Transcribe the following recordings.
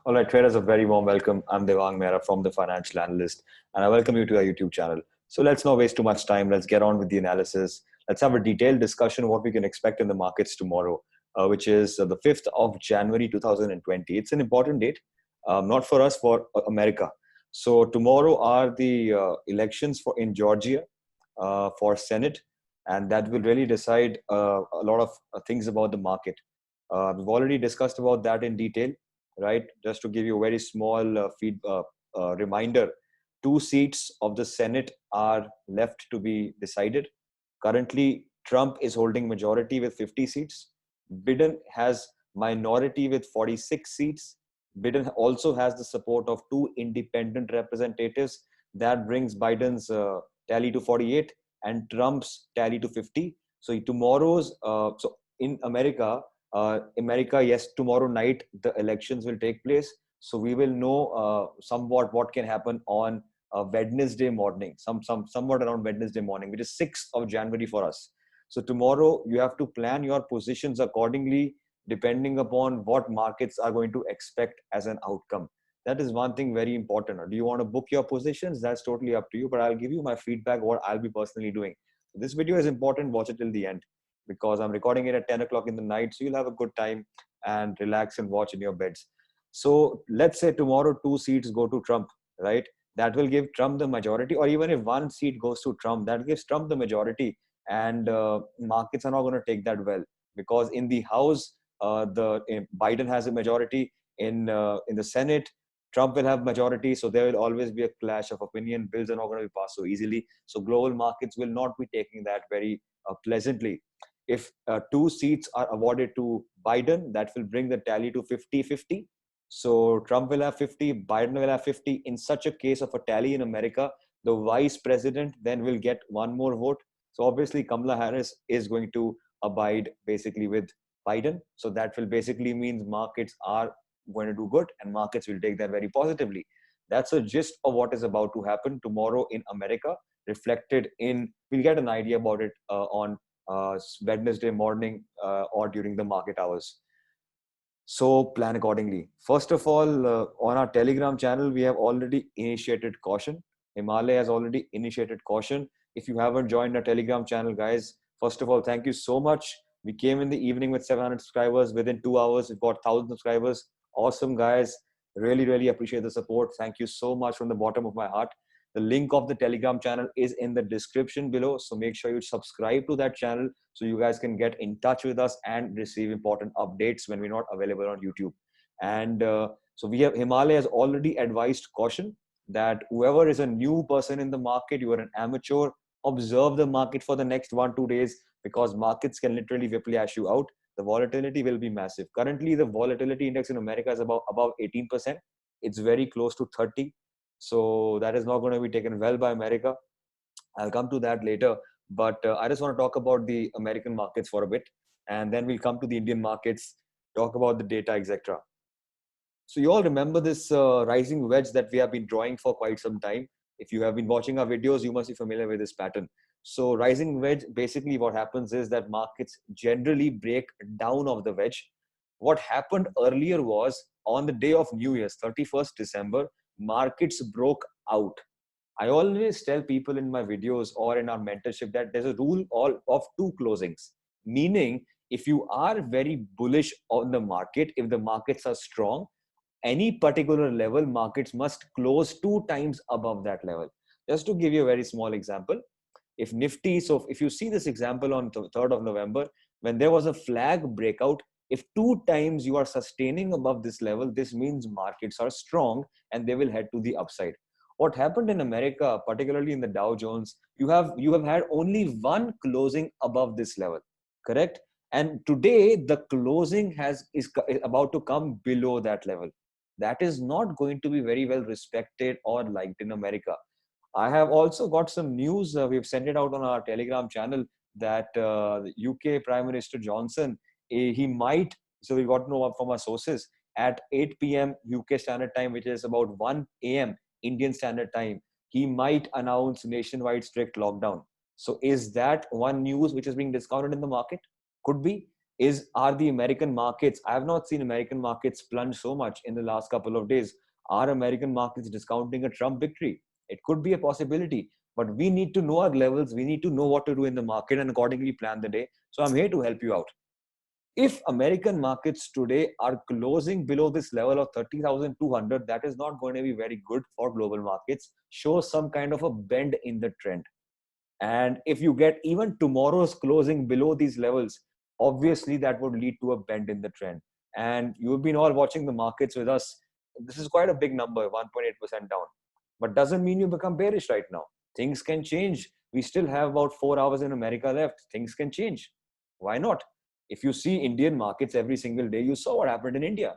All right, traders, a very warm welcome. I'm Devang Mehra from the Financial Analyst, and I welcome you to our YouTube channel. So let's not waste too much time. Let's get on with the analysis. Let's have a detailed discussion of what we can expect in the markets tomorrow, which is the 5th of January 2020. It's an important date, not for us, for America. So tomorrow are the elections in Georgia for Senate, and that will really decide a lot of things about the market. We've already discussed about that in detail, right? Just to give you a very small reminder, two seats of the Senate are left to be decided. Currently, Trump is holding majority with 50 seats. Biden has minority with 46 seats. Biden also has the support of two independent representatives. That brings Biden's tally to 48 and Trump's tally to 50. So tomorrow's, so in America, yes, tomorrow night the elections will take place. So we will know somewhat what can happen on Wednesday morning, somewhat around Wednesday morning, which is 6th of January for us. So tomorrow you have to plan your positions accordingly, depending upon what markets are going to expect as an outcome. That is one thing very important. Do you want to book your positions? That's totally up to you, but I'll give you my feedback, what I'll be personally doing. This video is important. Watch it till the end because I'm recording it at 10 o'clock in the night. So you'll have a good time and relax and watch in your beds. So let's say tomorrow 2 seats go to Trump, right? That will give Trump the majority, or even if 1 seat goes to Trump, that gives Trump the majority. And markets are not going to take that well because in the House, Biden has a majority. In the Senate, Trump will have majority. So there will always be a clash of opinion. Bills are not going to be passed so easily. So global markets will not be taking that very pleasantly. If 2 seats are awarded to Biden, that will bring the tally to 50-50. So Trump will have 50, Biden will have 50. In such a case of a tally in America, the vice president then will get one more vote. So obviously Kamala Harris is going to abide basically with Biden. So that will basically mean markets are going to do good and markets will take that very positively. That's a gist of what is about to happen tomorrow in America, reflected in, we'll get an idea about it on Wednesday morning or during the market hours. So plan accordingly. First of all, on our Telegram channel, we have already initiated caution. Himalaya has already initiated caution. If you haven't joined our Telegram channel, guys, first of all, thank you so much. We came in the evening with 700 subscribers. Within 2 hours, we've got 1,000 subscribers. Awesome, guys. Really, really appreciate the support. Thank you so much from the bottom of my heart. The link of the Telegram channel is in the description below. So make sure you subscribe to that channel so you guys can get in touch with us and receive important updates when we're not available on YouTube. And so Himalaya has already advised caution that whoever is a new person in the market, you are an amateur, observe the market for the next 1-2 days because markets can literally whiplash you out. The volatility will be massive. Currently, the volatility index in America is above 18%. It's very close to 30. So that is not going to be taken well by America. I'll come to that later. But I just want to talk about the American markets for a bit. And then we'll come to the Indian markets, talk about the data, etc. So you all remember this rising wedge that we have been drawing for quite some time. If you have been watching our videos, you must be familiar with this pattern. So rising wedge, basically what happens is that markets generally break down of the wedge. What happened earlier was on the day of New Year's, 31st December, markets broke out. I always tell people in my videos or in our mentorship that there's a rule of 2 closings, meaning if you are very bullish on the market, if the markets are strong, any particular level, markets must close 2 times above that level. Just to give you a very small example, if Nifty, so if you see this example on 3rd of November, when there was a flag breakout, if 2 times you are sustaining above this level, this means markets are strong and they will head to the upside. What happened in America, particularly in the Dow Jones, you have had only 1 closing above this level, correct? And today the closing is about to come below that level. That is not going to be very well respected or liked in America. I have also got some news. We've sent it out on our Telegram channel that the UK Prime Minister Johnson, he might, so we got to know from our sources, at 8 p.m. UK Standard Time, which is about 1 a.m. Indian Standard Time, he might announce nationwide strict lockdown. So is that one news which is being discounted in the market? Could be. Are the American markets, I have not seen American markets plunge so much in the last couple of days. Are American markets discounting a Trump victory? It could be a possibility, but we need to know our levels. We need to know what to do in the market and accordingly plan the day. So I'm here to help you out. If American markets today are closing below this level of 30,200, that is not going to be very good for global markets. Show some kind of a bend in the trend. And if you get even tomorrow's closing below these levels, obviously that would lead to a bend in the trend. And you've been all watching the markets with us. This is quite a big number, 1.8% down. But doesn't mean you become bearish right now. Things can change. We still have about 4 hours in America left. Things can change. Why not? If you see Indian markets every single day, you saw what happened in India.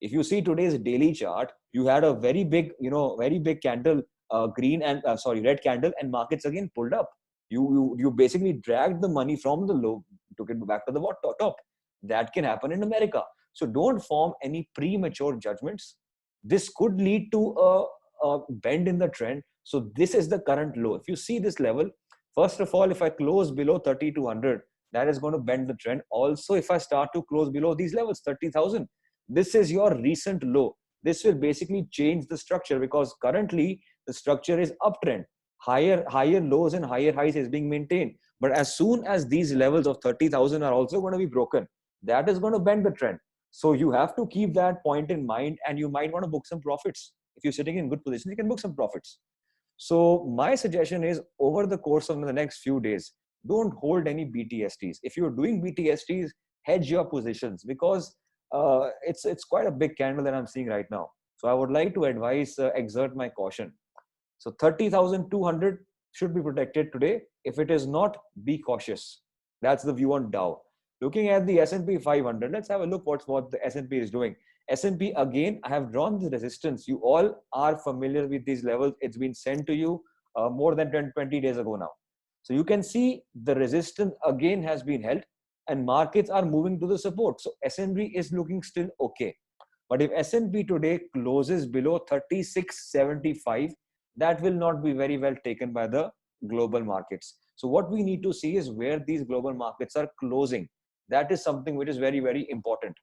If you see today's daily chart, you had a very big, very big candle, red candle, and markets again pulled up. You basically dragged the money from the low, took it back to the top. That can happen in America. So don't form any premature judgments. This could lead to a bend in the trend. So this is the current low. If you see this level, first of all, if I close below 3,200, that is going to bend the trend. Also, if I start to close below these levels, 30,000, this is your recent low. This will basically change the structure because currently the structure is uptrend. Higher lows and higher highs is being maintained. But as soon as these levels of 30,000 are also going to be broken, that is going to bend the trend. So you have to keep that point in mind, and you might want to book some profits. If you're sitting in good position, you can book some profits. So my suggestion is, over the course of the next few days, don't hold any BTSTs. If you're doing BTSTs, hedge your positions because it's quite a big candle that I'm seeing right now. So I would like to exert my caution. So 30,200 should be protected today. If it is not, be cautious. That's the view on Dow. Looking at the S&P 500, let's have a look what the S&P is doing. S&P, again, I have drawn the resistance. You all are familiar with these levels. It's been sent to you more than 20 days ago now. So you can see the resistance again has been held and markets are moving to the support. So S&P is looking still okay. But if S&P today closes below 3675, that will not be very well taken by the global markets. So what we need to see is where these global markets are closing. That is something which is very, very important.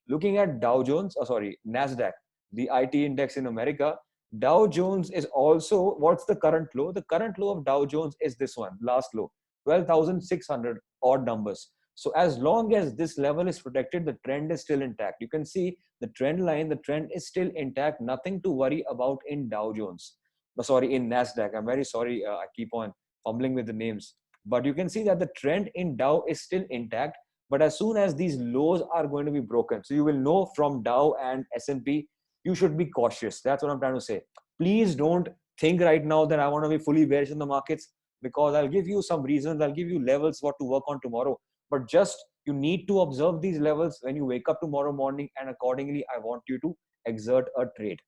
Looking at Nasdaq, the IT index in America, Dow Jones is also, what's the current low? The current low of Dow Jones is this one, last low, 12,600 odd numbers. So as long as this level is protected, the trend is still intact. You can see the trend line, the trend is still intact. Nothing to worry about in Dow Jones. In Nasdaq. I'm very sorry. I keep on fumbling with the names. But you can see that the trend in Dow is still intact. But as soon as these lows are going to be broken, so you will know from Dow and S&P, you should be cautious. That's what I'm trying to say. Please don't think right now that I want to be fully bearish in the markets, because I'll give you some reasons. I'll give you levels what to work on tomorrow. But just you need to observe these levels when you wake up tomorrow morning, and accordingly, I want you to exert a trade.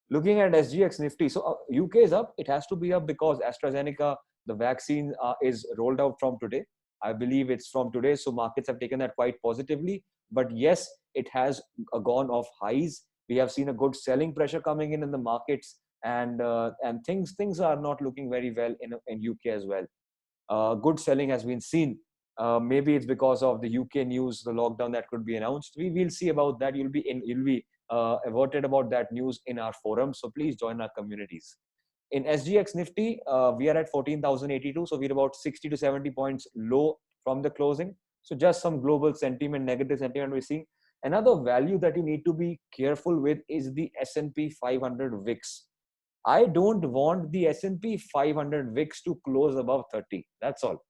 Looking at SGX Nifty, so UK is up. It has to be up because AstraZeneca, the vaccine is rolled out from today. I believe it's from today. So markets have taken that quite positively. But yes, it has gone off highs. We have seen a good selling pressure coming in the markets, and things are not looking very well in UK as well. Good selling has been seen. Maybe it's because of the UK news, the lockdown that could be announced. We will see about that. You'll be averted about that news in our forum. So please join our communities. In SGX Nifty, we are at 14,082. So we're about 60 to 70 points low from the closing. So just some global sentiment, negative sentiment we're seeing. Another value that you need to be careful with is the S&P 500 VIX. I don't want the S&P 500 VIX to close above 30. That's all.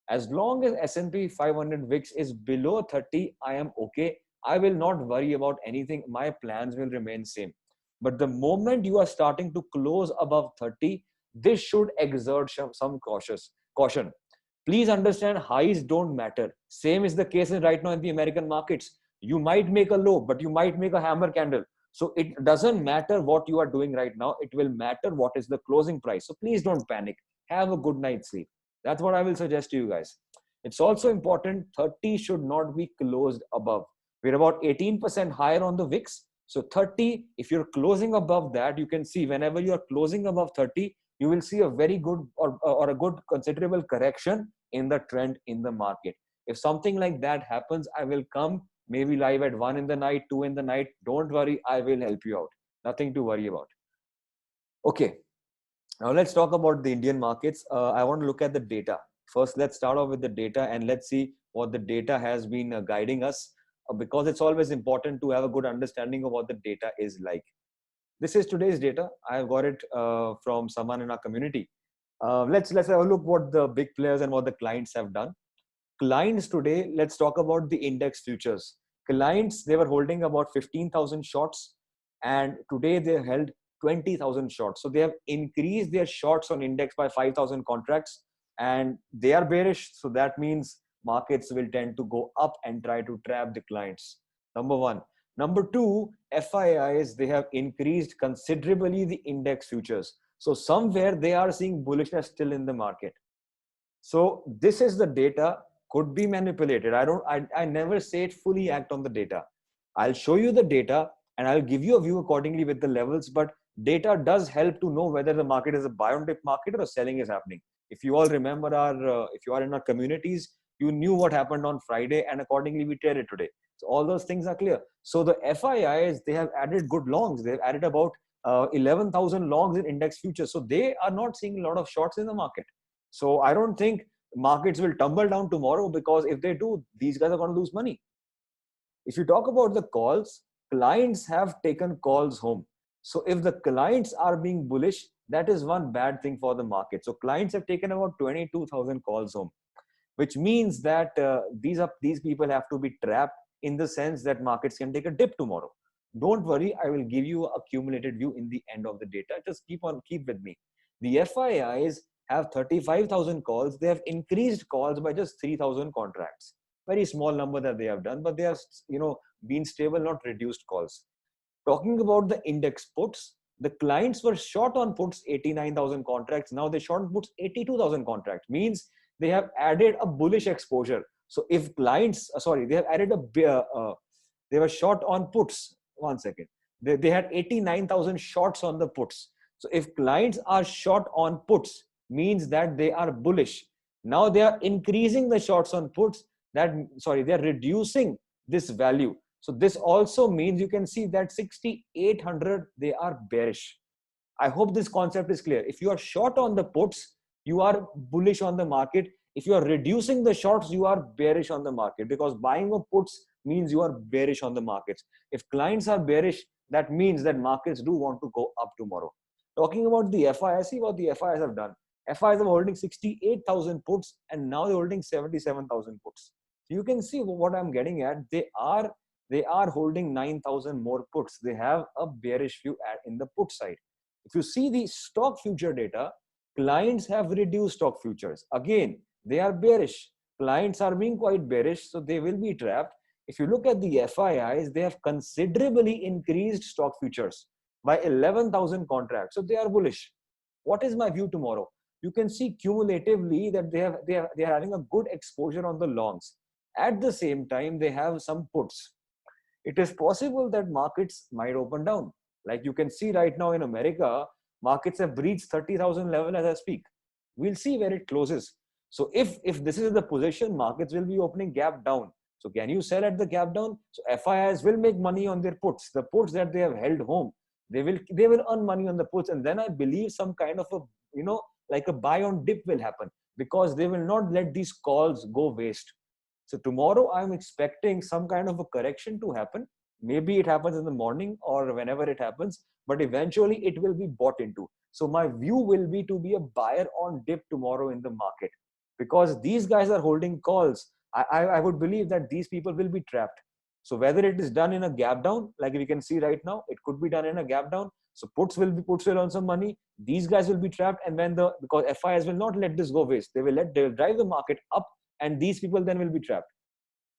As long as S&P 500 VIX is below 30, I am okay. I will not worry about anything. My plans will remain same. But the moment you are starting to close above 30, this should exert some caution. Please understand, highs don't matter. Same is the case right now in the American markets. You might make a low, but you might make a hammer candle. So it doesn't matter what you are doing right now. It will matter what is the closing price. So please don't panic. Have a good night's sleep. That's what I will suggest to you guys. It's also important, 30 should not be closed above. We're about 18% higher on the VIX. So 30, if you're closing above that, you can see whenever you are closing above 30, you will see a very good or a good considerable correction in the trend in the market. If something like that happens, I will come maybe live at 1 in the night, 2 in the night. Don't worry, I will help you out. Nothing to worry about. Okay, now let's talk about the Indian markets. I want to look at the data. First, let's start off with the data and let's see what the data has been guiding us, because it's always important to have a good understanding of what the data is like. This is today's data. I have got it from someone in our community. Let's have a look what the big players and what the clients have done. Clients today, let's talk about the index futures. Clients, they were holding about 15,000 shorts, and today they held 20,000 shorts. So they have increased their shorts on index by 5,000 contracts, and they are bearish. So that means markets will tend to go up and try to trap the clients. Number one. Number two, FIIs, they have increased considerably the index futures. So somewhere they are seeing bullishness still in the market. So this is the data, could be manipulated. I never say it fully act on the data. I'll show you the data and I'll give you a view accordingly with the levels, but data does help to know whether the market is a buy on dip market or a selling is happening. If you all remember if you are in our communities, you knew what happened on Friday and accordingly we traded today. So all those things are clear. So the FIIs, they have added good longs. They've added about 11,000 longs in index futures. So they are not seeing a lot of shorts in the market. So I don't think markets will tumble down tomorrow, because if they do, these guys are going to lose money. If you talk about the calls, clients have taken calls home. So if the clients are being bullish, that is one bad thing for the market. So clients have taken about 22,000 calls home, which means that these people have to be trapped, in the sense that markets can take a dip tomorrow. Don't worry, I will give you a accumulated view in the end of the data. Just keep with me. The FIIs have 35,000 calls. They have increased calls by just 3,000 contracts. Very small number that they have done, but they have, been stable, not reduced calls. Talking about the index puts, the clients were short on puts 89,000 contracts. Now they short puts 82,000 contracts. Means they have added a bullish exposure. So if clients, they have added they were short on puts. One second. They had 89,000 shorts on the puts. So if clients are short on puts, means that they are bullish. Now they are increasing the shorts on puts. They are reducing this value. So this also means you can see that 6,800, they are bearish. I hope this concept is clear. If you are short on the puts, you are bullish on the market. If you are reducing the shorts, you are bearish on the market, because buying of puts means you are bearish on the markets. If clients are bearish, that means that markets do want to go up tomorrow. Talking about the FIs, see what the FIs have done. FIs are holding 68,000 puts, and now they're holding 77,000 puts. So you can see what I'm getting at. They are holding 9,000 more puts. They have a bearish view in the put side. If you see the stock future data, clients have reduced stock futures. Again, they are bearish. Clients are being quite bearish, so they will be trapped. If you look at the FIIs, they have considerably increased stock futures by 11,000 contracts. So they are bullish. What is my view tomorrow? You can see cumulatively that they are having a good exposure on the longs. At the same time, they have some puts. It is possible that markets might open down. Like you can see right now in America, markets have breached 30,000 level as I speak. We'll see where it closes. So if this is the position, markets will be opening gap down. So can you sell at the gap down? So FIIs will make money on their puts. The puts that they have held home, they will earn money on the puts. And then I believe some kind of a, like a buy on dip will happen, because they will not let these calls go waste. So tomorrow I'm expecting some kind of a correction to happen. Maybe it happens in the morning or whenever it happens, but eventually it will be bought into. So my view will be to be a buyer on dip tomorrow in the market, because these guys are holding calls. I would believe that these people will be trapped. So whether it is done in a gap down, like we can see right now, it could be done in a gap down. So puts will earn some money. These guys will be trapped, and because FIs will not let this go waste, they will drive the market up, and these people then will be trapped.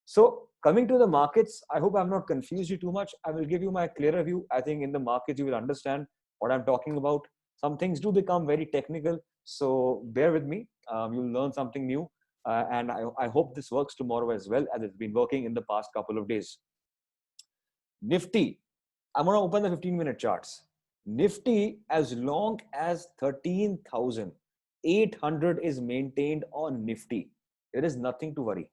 So coming to the markets, I hope I've not confused you too much. I will give you my clearer view. I think in the markets, you will understand what I'm talking about. Some things do become very technical, so bear with me. You'll learn something new. And I hope this works tomorrow as well, as it's been working in the past couple of days. Nifty, I'm going to open the 15-minute charts. Nifty, as long as 13,800 is maintained on Nifty, there is nothing to worry.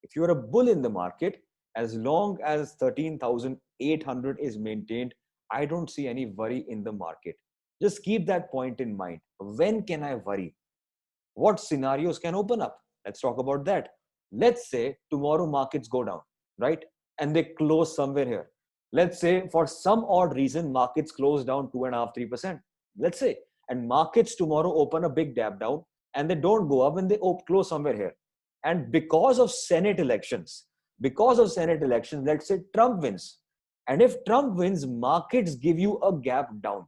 If you're a bull in the market, as long as 13,800 is maintained, I don't see any worry in the market. Just keep that point in mind. When can I worry? What scenarios can open up? Let's talk about that. Let's say tomorrow markets go down, right? And they close somewhere here. Let's say for some odd reason, markets close down 2.5%, 3%. Let's say, and markets tomorrow open a big gap down and they don't go up and they close somewhere here. And because of Senate elections, let's say Trump wins. And if Trump wins, markets give you a gap down.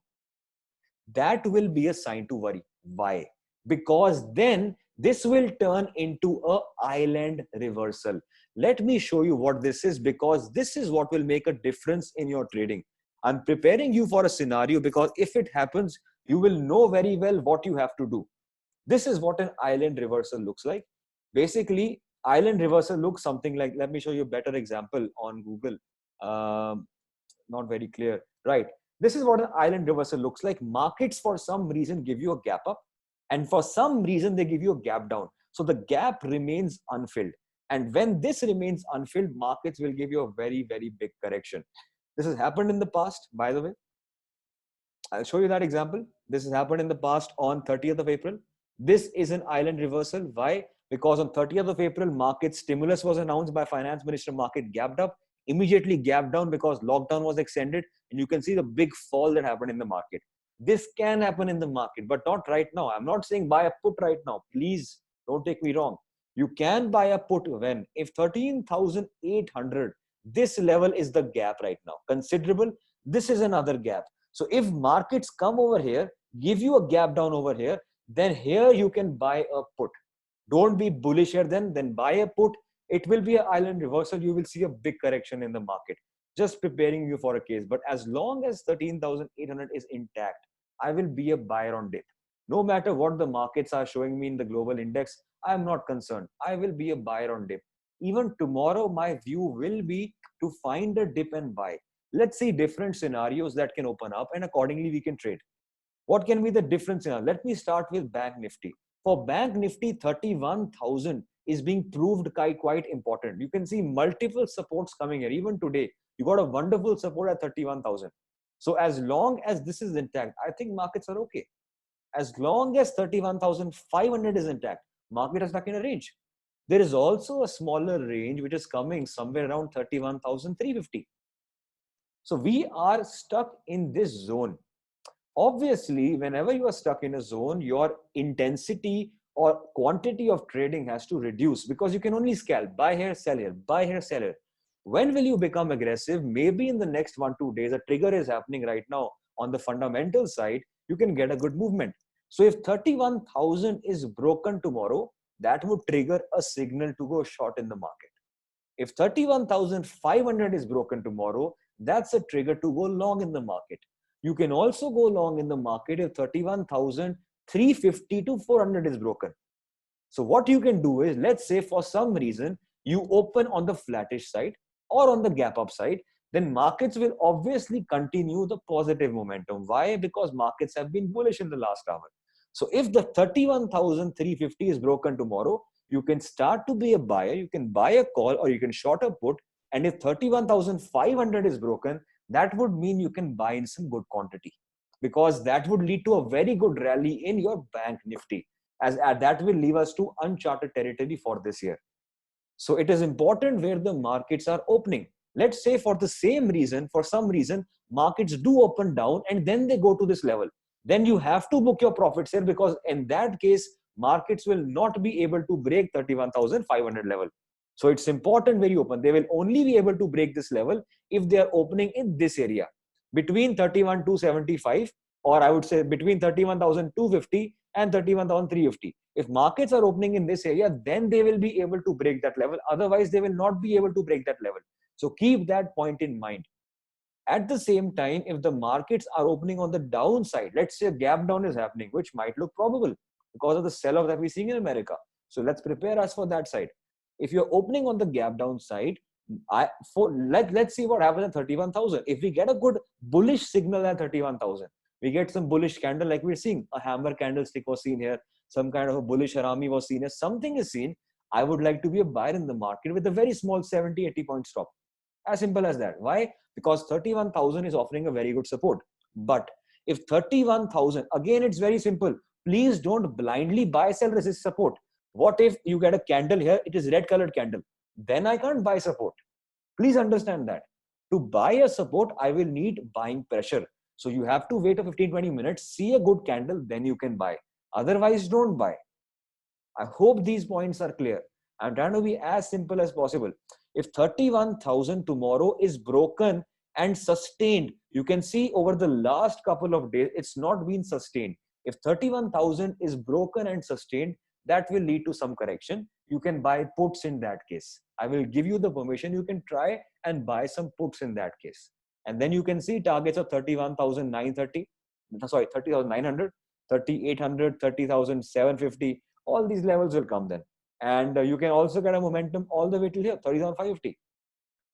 That will be a sign to worry. Why? Because then this will turn into a island reversal. Let me show you what this is, because this is what will make a difference in your trading. I'm preparing you for a scenario because if it happens, you will know very well what you have to do. This is what an island reversal looks like. Basically, island reversal looks something like, let me show you a better example on Google. Not very clear. Right. This is what an island reversal looks like. Markets for some reason give you a gap up and for some reason they give you a gap down. So the gap remains unfilled. And when this remains unfilled, markets will give you a very, very big correction. This has happened in the past, by the way. I'll show you that example. This has happened in the past on 30th of April. This is an island reversal. Why? Because on 30th of April, market stimulus was announced by Finance Minister, market gapped up, immediately gapped down because lockdown was extended. And you can see the big fall that happened in the market. This can happen in the market, but not right now. I'm not saying buy a put right now. Please don't take me wrong. You can buy a put when? If 13,800, this level is the gap right now. Considerable. This is another gap. So if markets come over here, give you a gap down over here, then here you can buy a put. Don't be bullish here then buy a put. It will be an island reversal. You will see a big correction in the market. Just preparing you for a case. But as long as 13,800 is intact, I will be a buyer on dip. No matter what the markets are showing me in the global index, I am not concerned. I will be a buyer on dip. Even tomorrow, my view will be to find a dip and buy. Let's see different scenarios that can open up and accordingly we can trade. What can be the difference? Let me start with Bank Nifty. For Bank Nifty, 31,000 is being proved quite important. You can see multiple supports coming here. Even today, you got a wonderful support at 31,000. So as long as this is intact, I think markets are okay. As long as 31,500 is intact, market is stuck in a range. There is also a smaller range which is coming somewhere around 31,350. So we are stuck in this zone. Obviously, whenever you are stuck in a zone, your intensity or quantity of trading has to reduce because you can only scalp, buy here, sell here, buy here, sell here. When will you become aggressive? Maybe in the next 1-2 days. A trigger is happening right now on the fundamental side. You can get a good movement. So if 31,000 is broken tomorrow, that would trigger a signal to go short in the market. If 31,500 is broken tomorrow, that's a trigger to go long in the market. You can also go long in the market if 31,350 to 400 is broken. So what you can do is, let's say for some reason, you open on the flattish side or on the gap up side, then markets will obviously continue the positive momentum. Why? Because markets have been bullish in the last hour. So if the 31,350 is broken tomorrow, you can start to be a buyer, you can buy a call or you can short a put. And if 31,500 is broken, that would mean you can buy in some good quantity because that would lead to a very good rally in your Bank Nifty, as that will leave us to uncharted territory for this year. So it is important where the markets are opening. Let's say for the same reason, for some reason, markets do open down and then they go to this level. Then you have to book your profits here because in that case, markets will not be able to break 31,500 level. So it's important where you open. They will only be able to break this level if they are opening in this area between 31,275, or I would say between 31,250 and 31,350. If markets are opening in this area, then they will be able to break that level. Otherwise, they will not be able to break that level. So keep that point in mind. At the same time, if the markets are opening on the downside, let's say a gap down is happening, which might look probable because of the sell-off that we're seeing in America. So let's prepare us for that side. If you're opening on the gap down side, let's see what happens at 31,000. If we get a good bullish signal at 31,000, we get some bullish candle like we're seeing. A hammer candlestick was seen here. Some kind of a bullish harami was seen here. Something is seen. I would like to be a buyer in the market with a very small 70, 80 point stop. As simple as that. Why? Because 31,000 is offering a very good support. But if 31,000, again, it's very simple. Please don't blindly buy, sell, resist, support. What if you get a candle here? It is red colored candle. Then I can't buy support. Please understand that. To buy a support, I will need buying pressure. So you have to wait a 15-20 minutes, see a good candle, then you can buy. Otherwise, don't buy. I hope these points are clear. I'm trying to be as simple as possible. If 31,000 tomorrow is broken and sustained, you can see over the last couple of days, it's not been sustained. If 31,000 is broken and sustained, that will lead to some correction. You can buy puts in that case. I will give you the permission. You can try and buy some puts in that case. And then you can see targets of 31,930, sorry, 30,900, 3,800, 30,750. All these levels will come then. And you can also get a momentum all the way till here, 30,550.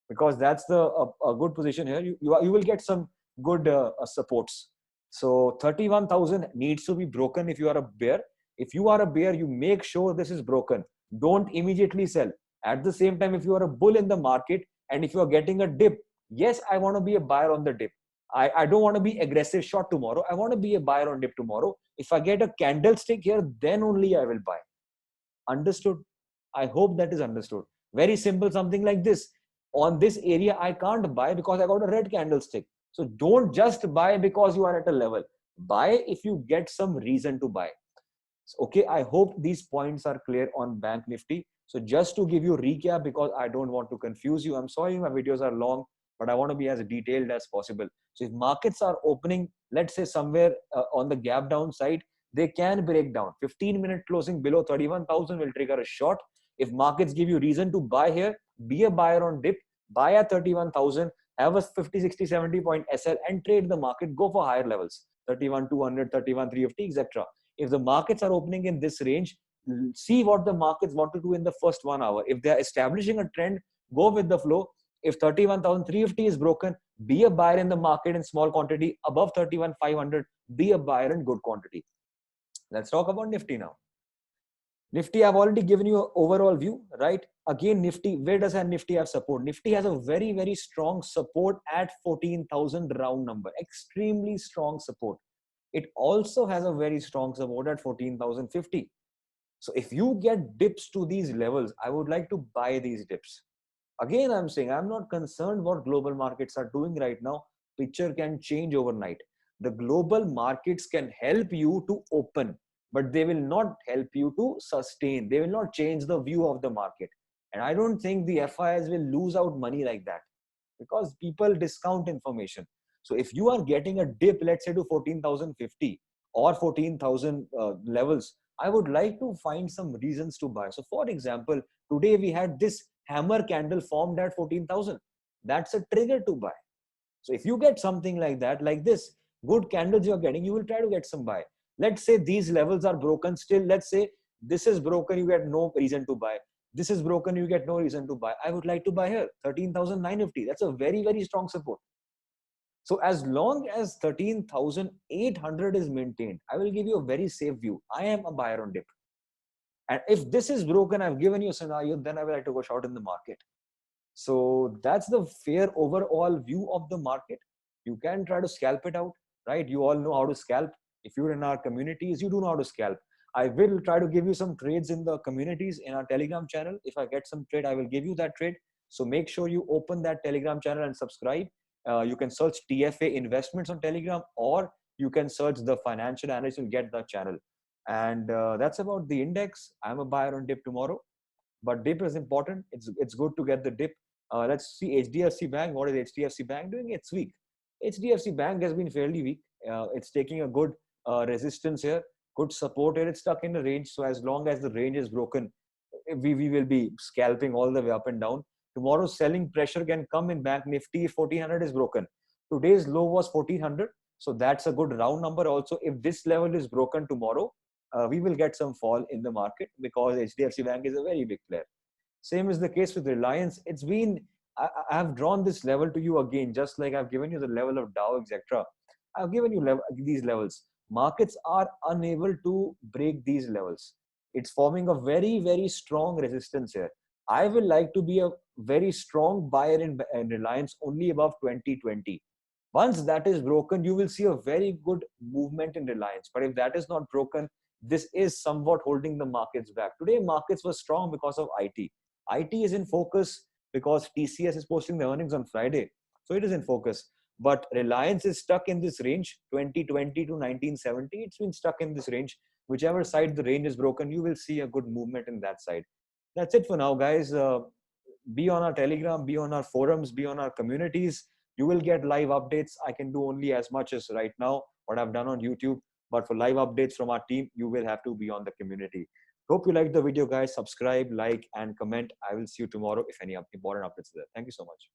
Because that's a good position here. You will get some good supports. So 31,000 needs to be broken if you are a bear. If you are a bear, you make sure this is broken. Don't immediately sell. At the same time, if you are a bull in the market and if you are getting a dip, yes, I want to be a buyer on the dip. I don't want to be aggressive short tomorrow. I want to be a buyer on dip tomorrow. If I get a candlestick here, then only I will buy. Understood? I hope that is understood. Very simple, something like this. On this area, I can't buy because I got a red candlestick. So don't just buy because you are at a level. Buy if you get some reason to buy. Okay, I hope these points are clear on Bank Nifty. So just to give you a recap, because I don't want to confuse you, I'm sorry my videos are long, but I want to be as detailed as possible. So if markets are opening, let's say somewhere on the gap down side, they can break down. 15-minute closing below 31,000 will trigger a short. If markets give you reason to buy here, be a buyer on dip, buy at 31,000, have a 50, 60, 70 point SL and trade the market, go for higher levels, 31,200, 31,350, etc. If the markets are opening in this range, see what the markets want to do in the first 1 hour. If they're establishing a trend, go with the flow. If 31,350 is broken, be a buyer in the market in small quantity. Above 31,500, be a buyer in good quantity. Let's talk about Nifty now. Nifty, I've already given you an overall view, right? Again, Nifty, where does Nifty have support? Nifty has a very, very strong support at 14,000 round number. Extremely strong support. It also has a very strong support at 14,050. So if you get dips to these levels, I would like to buy these dips. Again, I'm saying I'm not concerned what global markets are doing right now. Picture can change overnight. The global markets can help you to open, but they will not help you to sustain. They will not change the view of the market. And I don't think the FIs will lose out money like that because people discount information. So if you are getting a dip, let's say to 14,050 or 14,000 levels, I would like to find some reasons to buy. So for example, today we had this hammer candle formed at 14,000. That's a trigger to buy. So if you get something like that, like this, good candles you're getting, you will try to get some buy. Let's say these levels are broken still. Let's say this is broken, you get no reason to buy. This is broken, you get no reason to buy. I would like to buy here, 13,950. That's a very, very strong support. So as long as 13,800 is maintained, I will give you a very safe view. I am a buyer on dip. And if this is broken, I've given you a scenario, then I will like to go short in the market. So that's the fair overall view of the market. You can try to scalp it out, right? You all know how to scalp. If you're in our communities, you do know how to scalp. I will try to give you some trades in the communities in our Telegram channel. If I get some trade, I will give you that trade. So make sure you open that Telegram channel and subscribe. You can search TFA investments on Telegram, or you can search the financial analyst and get the channel. And that's about the index. I'm a buyer on dip tomorrow, but dip is important. It's good to get the dip. Let's see HDFC Bank. What is HDFC Bank doing? It's weak. HDFC Bank has been fairly weak. It's taking a good resistance here, good support here. It's stuck in the range. So as long as the range is broken, we will be scalping all the way up and down. Tomorrow's selling pressure can come in Bank Nifty if 1400 is broken. Today's low was 1400. So that's a good round number also. If this level is broken tomorrow, we will get some fall in the market because HDFC Bank is a very big player. Same is the case with Reliance. It's been, I have drawn this level to you again, just like I've given you the level of Dow, etc. I've given you these levels. Markets are unable to break these levels. It's forming a very, very strong resistance here. I will like to be a very strong buyer in Reliance only above 2020. Once that is broken, you will see a very good movement in Reliance. But if that is not broken, this is somewhat holding the markets back. Today, markets were strong because of IT. IT is in focus because TCS is posting the earnings on Friday. So it is in focus. But Reliance is stuck in this range, 2020 to 1970. It's been stuck in this range. Whichever side the range is broken, you will see a good movement in that side. That's it for now, guys. Be on our Telegram, be on our forums, be on our communities. You will get live updates. I can do only as much as right now what I've done on YouTube. But for live updates from our team, you will have to be on the community. Hope you liked the video, guys. Subscribe, like, and comment. I will see you tomorrow if any important updates are there. Thank you so much.